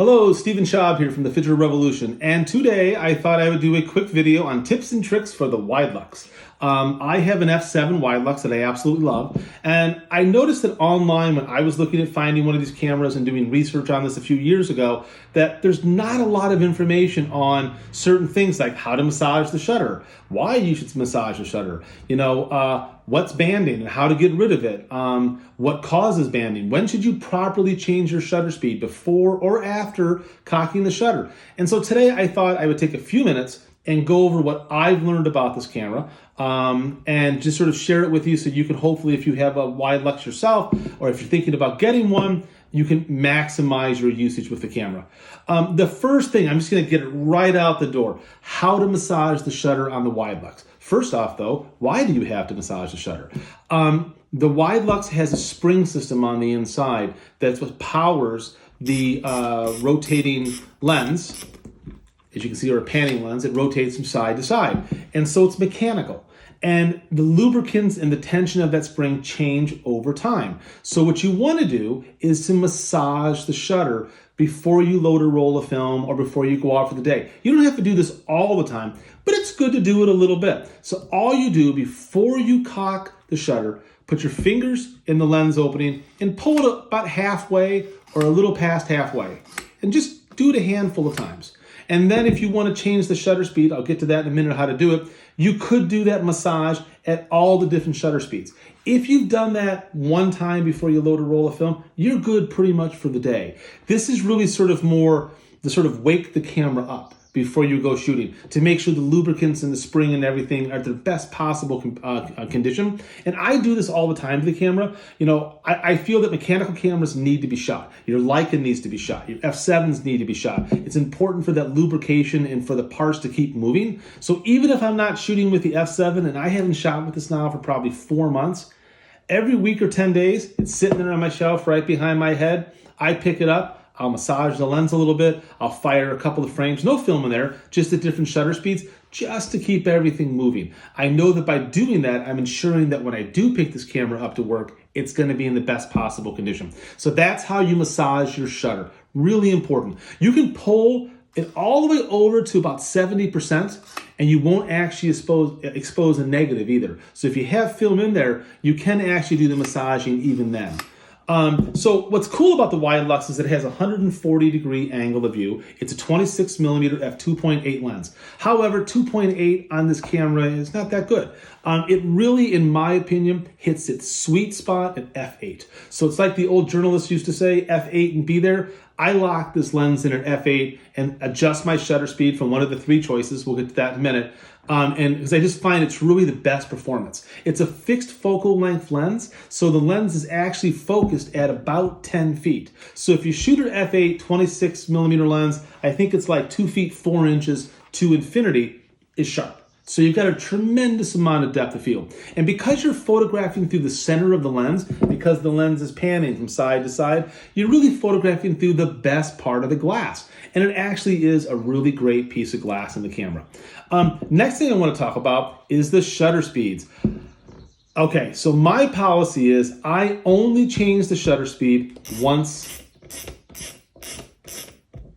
Hello, Stephen Schaub here from the FIGITAL Revolution, and today I thought I would do a quick video on tips and tricks for the Widelux. I have an F7 Widelux that I absolutely love, and I noticed that online when I was looking at finding one of these cameras and doing research on this a few years ago, that there's not a lot of information on certain things like how to massage the shutter, why you should massage the shutter, what's banding and how to get rid of it, what causes banding, when should you properly change your shutter speed before or after cocking the shutter. And so today I thought I would take a few minutes and go over what I've learned about this camera and just sort of share it with you so you can hopefully, if you have a Widelux yourself or if you're thinking about getting one, you can maximize your usage with the camera. The first thing, I'm just gonna get it right out the door, how to massage the shutter on the Widelux. First off though, why do you have to massage the shutter? The Widelux has a spring system on the inside that's what powers the rotating lens. As you can see, or a panning lens, it rotates from side to side. And so it's mechanical. And the lubricants and the tension of that spring change over time. So what you want to do is to massage the shutter before you load or roll a film or before you go out for the day. You don't have to do this all the time, but it's good to do it a little bit. So all you do before you cock the shutter, put your fingers in the lens opening and pull it about halfway or a little past halfway. And just do it a handful of times. And then if you want to change the shutter speed, I'll get to that in a minute how to do it, you could do that massage at all the different shutter speeds. If you've done that one time before you load or roll a film, you're good pretty much for the day. This is really sort of more the sort of wake the camera up before you go shooting to make sure the lubricants and the spring and everything are the best possible condition. And I do this all the time to the camera. I feel that mechanical cameras need to be shot. Your Leica needs to be shot. Your F7s need to be shot. It's important for that lubrication and for the parts to keep moving. So even if I'm not shooting with the F7 and I haven't shot with this now for probably 4 months, every week or 10 days, it's sitting there on my shelf right behind my head. I pick it up. I'll massage the lens a little bit. I'll fire a couple of frames, no film in there, just at different shutter speeds, just to keep everything moving. I know that by doing that, I'm ensuring that when I do pick this camera up to work, it's gonna be in the best possible condition. So that's how you massage your shutter. Really important. You can pull it all the way over to about 70%, and you won't actually expose a negative either. So if you have film in there, you can actually do the massaging even then. So what's cool about the Widelux is it has a 140-degree angle of view. It's a 26mm f2.8 lens. However, 2.8 on this camera is not that good. It really, in my opinion, hits its sweet spot at f8. So it's like the old journalists used to say, f8 and be there. I lock this lens in at f8 and adjust my shutter speed from one of the 3 choices. We'll get to that in a minute. And because I just find it's really the best performance. It's a fixed focal length lens, so the lens is actually focused at about 10 feet. So if you shoot an f8 26mm lens, I think it's like 2 feet 4 inches to infinity is sharp. So you've got a tremendous amount of depth of field. And because you're photographing through the center of the lens, because the lens is panning from side to side, you're really photographing through the best part of the glass. And it actually is a really great piece of glass in the camera. Next thing I want to talk about is the shutter speeds. Okay, so my policy is I only change the shutter speed once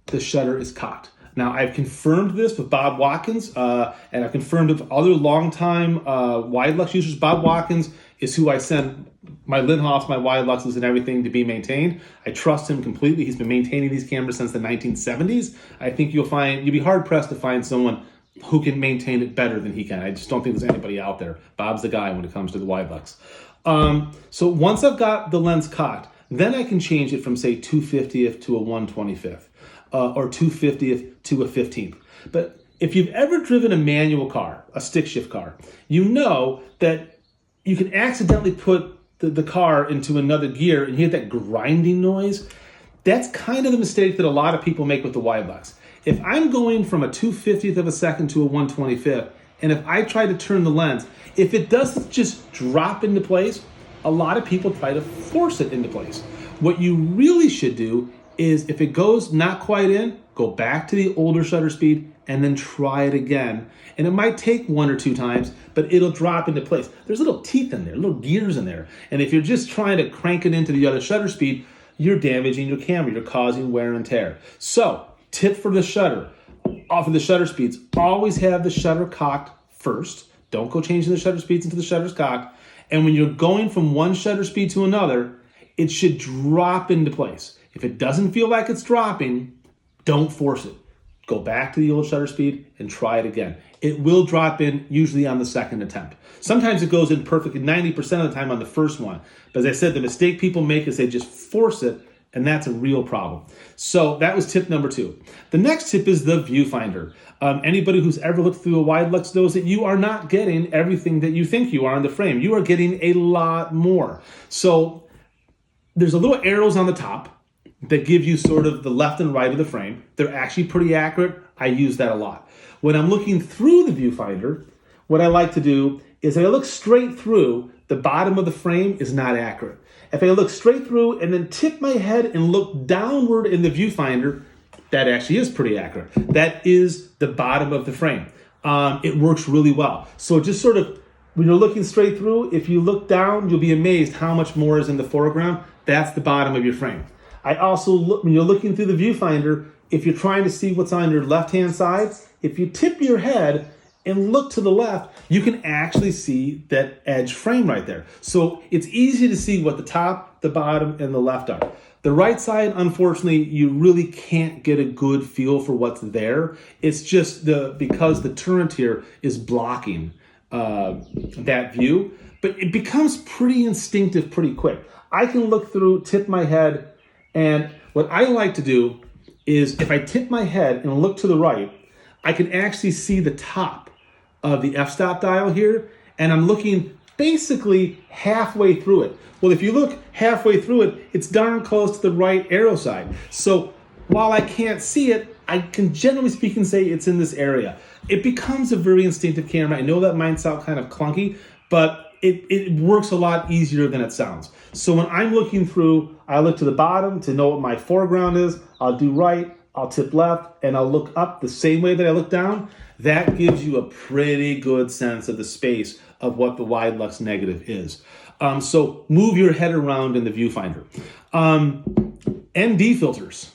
the shutter is cocked. Now, I've confirmed this with Bob Watkins, and I've confirmed it with other longtime Widelux users. Bob Watkins is who I send my Linhoffs, my Wideluxes, and everything to be maintained. I trust him completely. He's been maintaining these cameras since the 1970s. I think you'll be hard-pressed to find someone who can maintain it better than he can. I just don't think there's anybody out there. Bob's the guy when it comes to the Widelux. So once I've got the lens cocked, then I can change it from, say, 250th to a 125th. Or 250th to a 15th. But if you've ever driven a manual car, a stick shift car, you know that you can accidentally put the car into another gear and you get that grinding noise. That's kind of the mistake that a lot of people make with the Widelux. If I'm going from a 250th of a second to a 125th, and if I try to turn the lens, if it doesn't just drop into place, a lot of people try to force it into place. What you really should do is if it goes not quite in, go back to the older shutter speed and then try it again. And it might take 1 or 2 times, but it'll drop into place. There's little teeth in there, little gears in there. And if you're just trying to crank it into the other shutter speed, you're damaging your camera. You're causing wear and tear. So, tip for the shutter, off of the shutter speeds, always have the shutter cocked first. Don't go changing the shutter speeds until the shutter's cocked. And when you're going from one shutter speed to another, it should drop into place. If it doesn't feel like it's dropping, don't force it. Go back to the old shutter speed and try it again. It will drop in usually on the second attempt. Sometimes it goes in perfectly 90% of the time on the first one. But as I said, the mistake people make is they just force it, and that's a real problem. So that was tip number 2. The next tip is the viewfinder. Anybody who's ever looked through a Widelux knows that you are not getting everything that you think you are in the frame. You are getting a lot more. So there's a little arrows on the top that give you sort of the left and right of the frame. They're actually pretty accurate. I use that a lot. When I'm looking through the viewfinder, what I like to do is if I look straight through, the bottom of the frame is not accurate. If I look straight through and then tip my head and look downward in the viewfinder, that actually is pretty accurate. That is the bottom of the frame. It works really well. So just sort of, when you're looking straight through, if you look down, you'll be amazed how much more is in the foreground. That's the bottom of your frame. I also look, when you're looking through the viewfinder, if you're trying to see what's on your left-hand side, if you tip your head and look to the left, you can actually see that edge frame right there. So it's easy to see what the top, the bottom, and the left are. The right side, unfortunately, you really can't get a good feel for what's there. It's just because the turret here is blocking that view, but it becomes pretty instinctive pretty quick. I can look through, tip my head, and what I like to do is if I tip my head and look to the right, I can actually see the top of the f-stop dial here, and I'm looking basically halfway through it. Well, if you look halfway through it, it's darn close to the right arrow side. So while I can't see it, I can generally speaking say it's in this area. It becomes a very instinctive camera. I know that might sound kind of clunky, but it works a lot easier than it sounds. So when I'm looking through, I look to the bottom to know what my foreground is. I'll do right, I'll tip left, and I'll look up the same way that I look down. That gives you a pretty good sense of the space of what the Widelux negative is. So move your head around in the viewfinder. ND filters.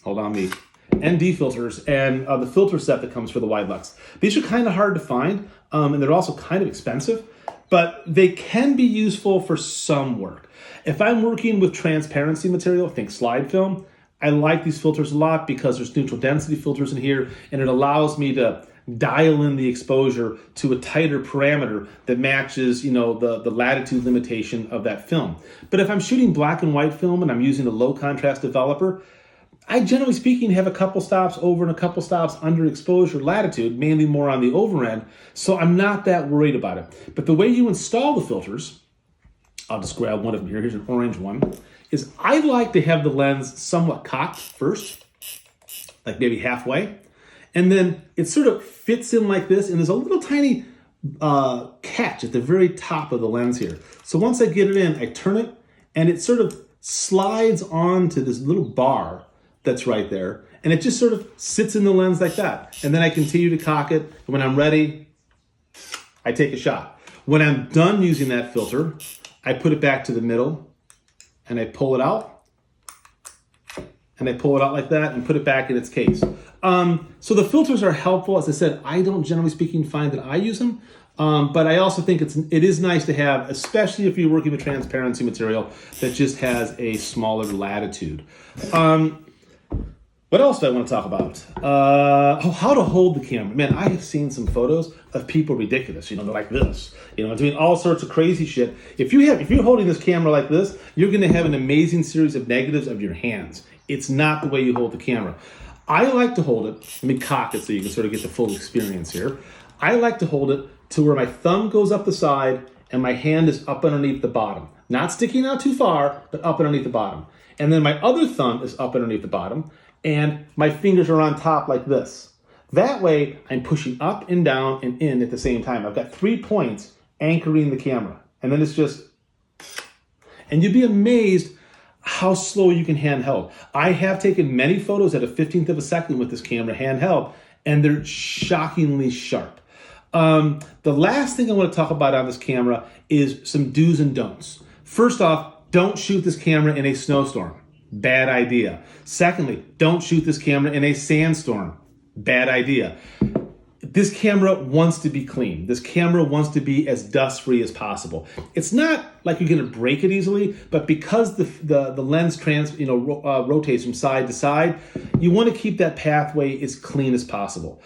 Hold on me. ND filters and the filter set that comes for the Widelux. These are kind of hard to find, and they're also kind of expensive, but they can be useful for some work. If I'm working with transparency material, think slide film, I like these filters a lot because there's neutral density filters in here, and it allows me to dial in the exposure to a tighter parameter that matches, the latitude limitation of that film. But if I'm shooting black and white film and I'm using a low contrast developer, I generally speaking have a couple stops over and a couple stops under exposure latitude, mainly more on the over end, so I'm not that worried about it. But the way you install the filters, I'll just grab one of them here, here's an orange one, is I like to have the lens somewhat cocked first, like maybe halfway, and then it sort of fits in like this, and there's a little tiny catch at the very top of the lens here. So once I get it in, I turn it, and it sort of slides onto this little bar that's right there, and it just sort of sits in the lens like that. And then I continue to cock it, and when I'm ready, I take a shot. When I'm done using that filter, I put it back to the middle, and I pull it out, and I pull it out like that and put it back in its case. So the filters are helpful. As I said, I don't generally speaking find that I use them, but I also think it is nice to have, especially if you're working with transparency material that just has a smaller latitude. What else do I want to talk about? How to hold the camera. Man, I have seen some photos of people ridiculous. They're like this, doing all sorts of crazy shit. If you're holding this camera like this, you're going to have an amazing series of negatives of your hands. It's not the way you hold the camera. I like to hold it. Let me cock it so you can sort of get the full experience here. I like to hold it to where my thumb goes up the side and my hand is up underneath the bottom. Not sticking out too far, but up underneath the bottom. And then my other thumb is up underneath the bottom, and my fingers are on top like this. That way, I'm pushing up and down and in at the same time. I've got 3 points anchoring the camera. And then it's just, and you'd be amazed how slow you can handheld. I have taken many photos at a 15th of a second with this camera handheld, and they're shockingly sharp. The last thing I want to talk about on this camera is some do's and don'ts. First off, don't shoot this camera in a snowstorm. Bad idea. Secondly, don't shoot this camera in a sandstorm. Bad idea. This camera wants to be clean. This camera wants to be as dust-free as possible. It's not like you're going to break it easily, but because the lens rotates from side to side, you want to keep that pathway as clean as possible.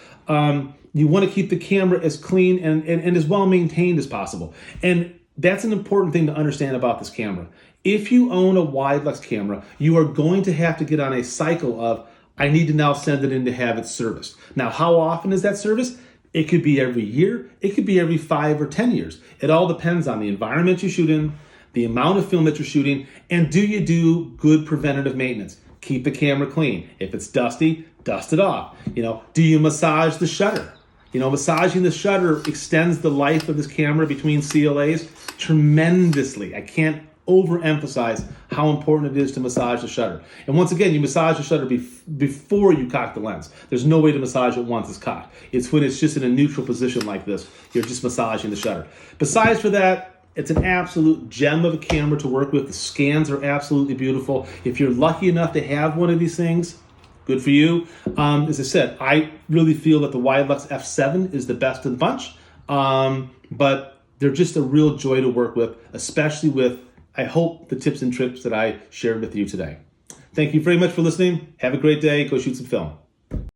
You want to keep the camera as clean and as well maintained as possible. And that's an important thing to understand about this camera. If you own a Widelux camera, you are going to have to get on a cycle of, I need to now send it in to have it serviced. Now, how often is that service? It could be every year. It could be every 5 or 10 years. It all depends on the environment you shoot in, the amount of film that you're shooting, and do you do good preventative maintenance? Keep the camera clean. If it's dusty, dust it off. Do you massage the shutter? Massaging the shutter extends the life of this camera between CLAs tremendously. I can't overemphasize how important it is to massage the shutter. And once again, you massage the shutter before you cock the lens. There's no way to massage it once it's cocked. It's when it's just in a neutral position like this, you're just massaging the shutter. Besides for that, it's an absolute gem of a camera to work with. The scans are absolutely beautiful. If you're lucky enough to have one of these things, good for you. As I said, I really feel that the Widelux F7 is the best of the bunch, but they're just a real joy to work with, especially with, I hope, the tips and tricks that I shared with you today. Thank you very much for listening. Have a great day. Go shoot some film.